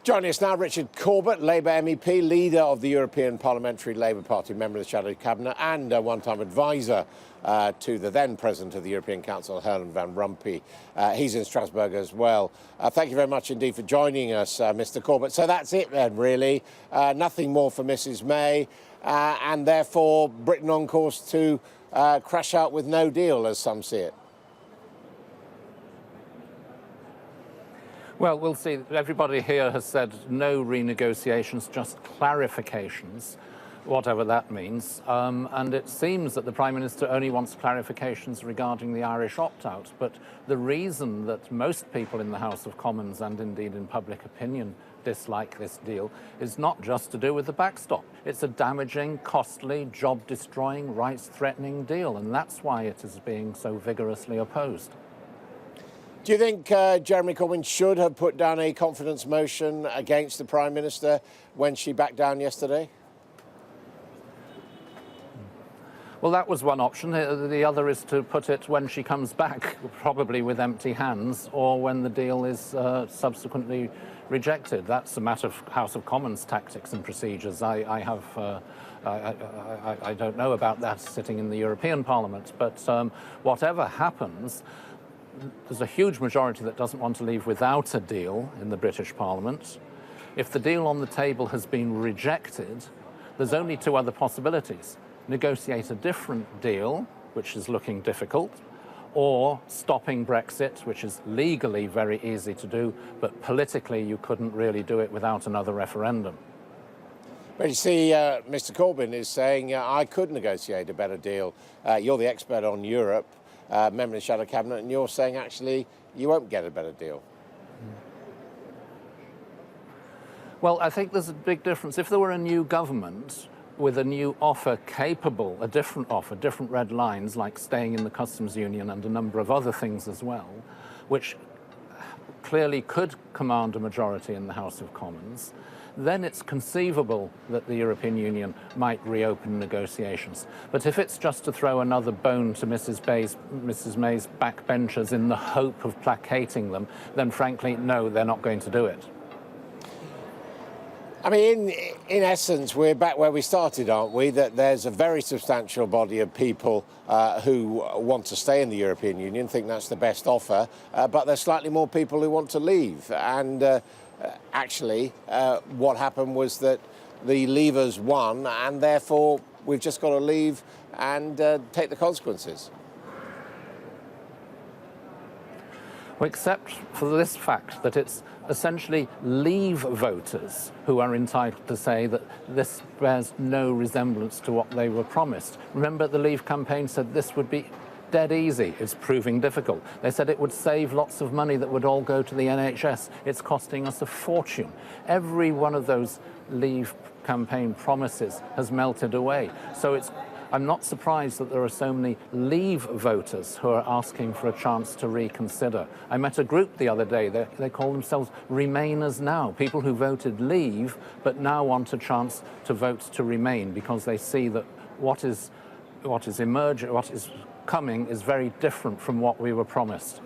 Joining us now, Richard Corbett, Labour MEP, leader of the European Parliamentary Labour Party, member of the Shadow Cabinet and a one-time advisor to the then President of the European Council, Herman Van Rompuy. He's in Strasbourg as well. Thank you very much indeed for joining us, Mr Corbett. So that's it then, really. Nothing more for Mrs May, and therefore Britain on course to crash out with no deal, as some see it. Well, we'll see. Everybody here has said no renegotiations, just clarifications, whatever that means. And it seems that the Prime Minister only wants clarifications regarding the Irish opt-out. But the reason that most people in the House of Commons and indeed in public opinion dislike this deal is not just to do with the backstop. It's a damaging, costly, job-destroying, rights-threatening deal. And that's why it is being so vigorously opposed. Do you think Jeremy Corbyn should have put down a confidence motion against the Prime Minister when she backed down yesterday? Well, that was one option. The other is to put it when she comes back, probably with empty hands, or when the deal is subsequently rejected. That's a matter of House of Commons tactics and procedures. I don't know about that sitting in the European Parliament, but whatever happens, there's a huge majority that doesn't want to leave without a deal in the British Parliament. If the deal on the table has been rejected, there's only two other possibilities. Negotiate a different deal, which is looking difficult, or stopping Brexit, which is legally very easy to do, but politically you couldn't really do it without another referendum. But you see, Mr Corbyn is saying, I could negotiate a better deal. You're the expert on Europe. Member of the Shadow Cabinet, and you're saying actually you won't get a better deal. Well, I think there's a big difference. If there were a new government with a new offer capable, a different offer, different red lines, like staying in the customs union and a number of other things as well, which clearly could command a majority in the House of Commons, then it's conceivable that the European Union might reopen negotiations. But if it's just to throw another bone to Mrs May's backbenchers in the hope of placating them, then frankly, no, they're not going to do it. I mean, in essence, we're back where we started, aren't we? That there's a very substantial body of people who want to stay in the European Union, think that's the best offer, but there's slightly more people who want to leave. And actually, what happened was that the leavers won, and therefore we've just got to leave and take the consequences. Well, except for this fact that it's essentially Leave voters who are entitled to say that this bears no resemblance to what they were promised. Remember, the Leave campaign said this would be dead easy. It's proving difficult. They said it would save lots of money that would all go to the NHS. It's costing us a fortune. Every one of those Leave campaign promises has melted away. So I'm not surprised that there are so many Leave voters who are asking for a chance to reconsider. I met a group the other day, they call themselves Remainers Now, people who voted Leave but now want a chance to vote to Remain because they see that what is coming is very different from what we were promised.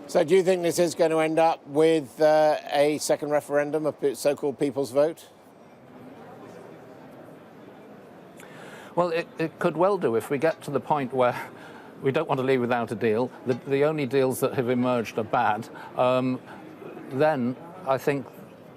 So do you think this is going to end up with a second referendum, a so-called people's vote? Well, it could well do if we get to the point where we don't want to leave without a deal. The only deals that have emerged are bad. Then I think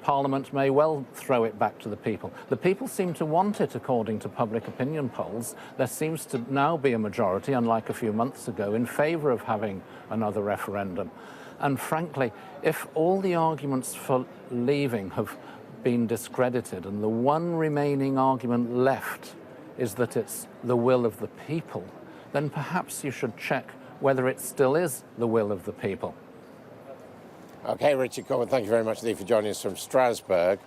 Parliament may well throw it back to the people. The people seem to want it, according to public opinion polls. There seems to now be a majority, unlike a few months ago, in favour of having another referendum. And frankly, if all the arguments for leaving have been discredited and the one remaining argument left is that it's the will of the people, then perhaps you should check whether it still is the will of the people. OK, Richard Corbett, thank you very much indeed for joining us from Strasbourg.